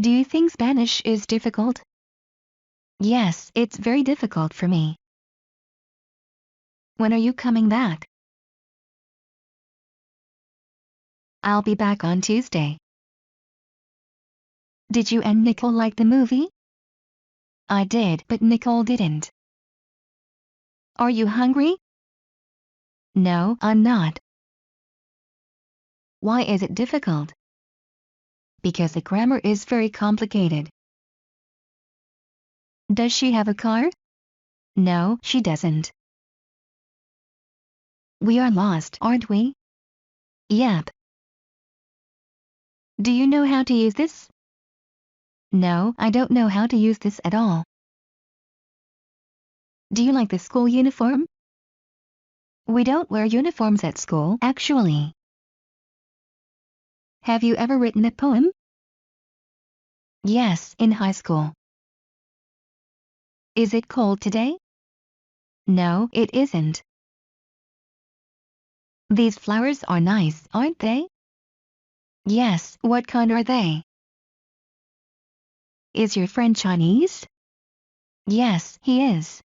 Do you think Spanish is difficult? Yes, it's very difficult for me. When are you coming back? I'll be back on Tuesday. Did you and Nicole like the movie? I did, but Nicole didn't. Are you hungry? No, I'm not. Why is it difficult? Because the grammar is very complicated. Does she have a car? No, she doesn't. We are lost, aren't we? Yep. Do you know how to use this? No, I don't know how to use this at all. Do you like the school uniform? We don't wear uniforms at school, actually. Have you ever written a poem? Yes, in high school. Is it cold today? No, it isn't. These flowers are nice, aren't they? Yes, what kind are they? Is your friend Chinese? Yes, he is.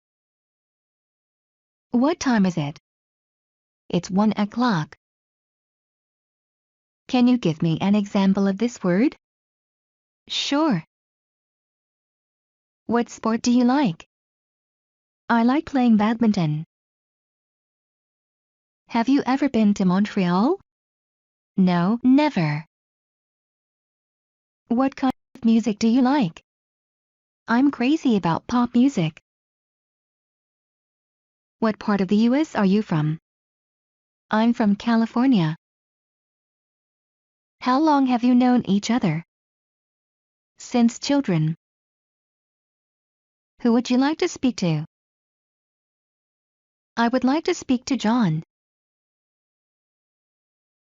What time is it? It's 1 o'clock. Can you give me an example of this word? Sure. What sport do you like? I like playing badminton. Have you ever been to Montreal? No, never. What kind of music do you like? I'm crazy about pop music. What part of the US are you from? I'm from California. How long have you known each other? Since children. Who would you like to speak to? I would like to speak to John.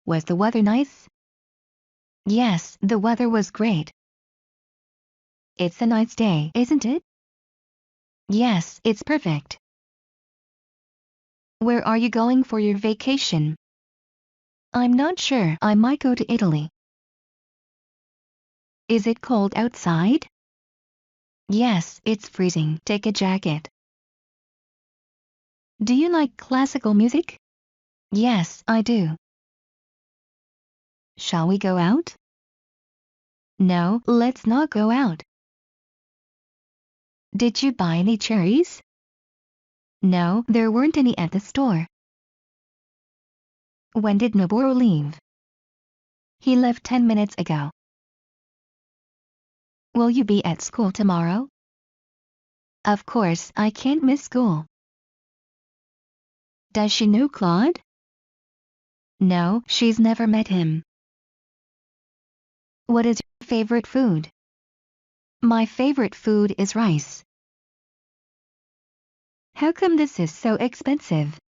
Was the weather nice? Yes, the weather was great. It's a nice day, isn't it? Yes, it's perfect. Where are you going for your vacation? I'm not sure. I might go to Italy. Is it cold outside? Yes, it's freezing. Take a jacket. Do you like classical music? Yes, I do. Shall we go out? No, let's not go out. Did you buy any cherries? No, there weren't any at the store. When did Noboru leave? He left 10 minutes ago. Will you be at school tomorrow? Of course, I can't miss school. Does she know Claude? No, she's never met him. What is your favorite food? My favorite food is rice. How come this is so expensive?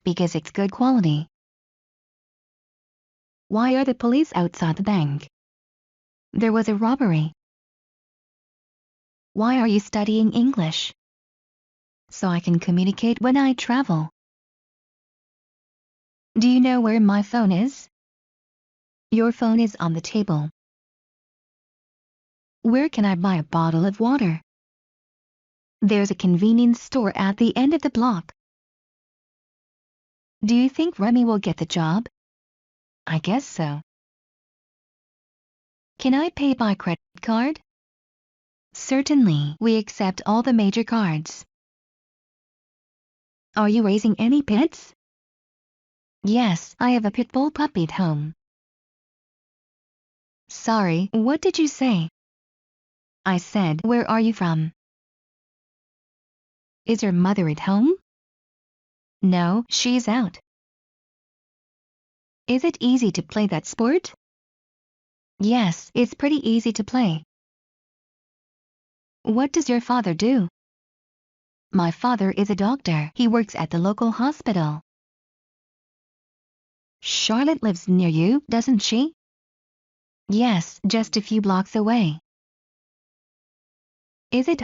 Because it's good quality. Why are the police outside the bank? There was a robbery. Why are you studying English? So I can communicate when I travel. Do you know where my phone is? Your phone is on the table. Where can I buy a bottle of water? There's a convenience store at the end of the block. Do you think Remy will get the job? I guess so. Can I pay by credit card? Certainly, we accept all the major cards. Are you raising any pets? Yes, I have a pit bull puppy at home. Sorry, what did you say? I said, where are you from? Is your mother at home? No, she's out. Is it easy to play that sport? Yes, it's pretty easy to play. What does your father do? My father is a doctor. He works at the local hospital. Charlotte lives near you, doesn't she? Yes, just a few blocks away. Is it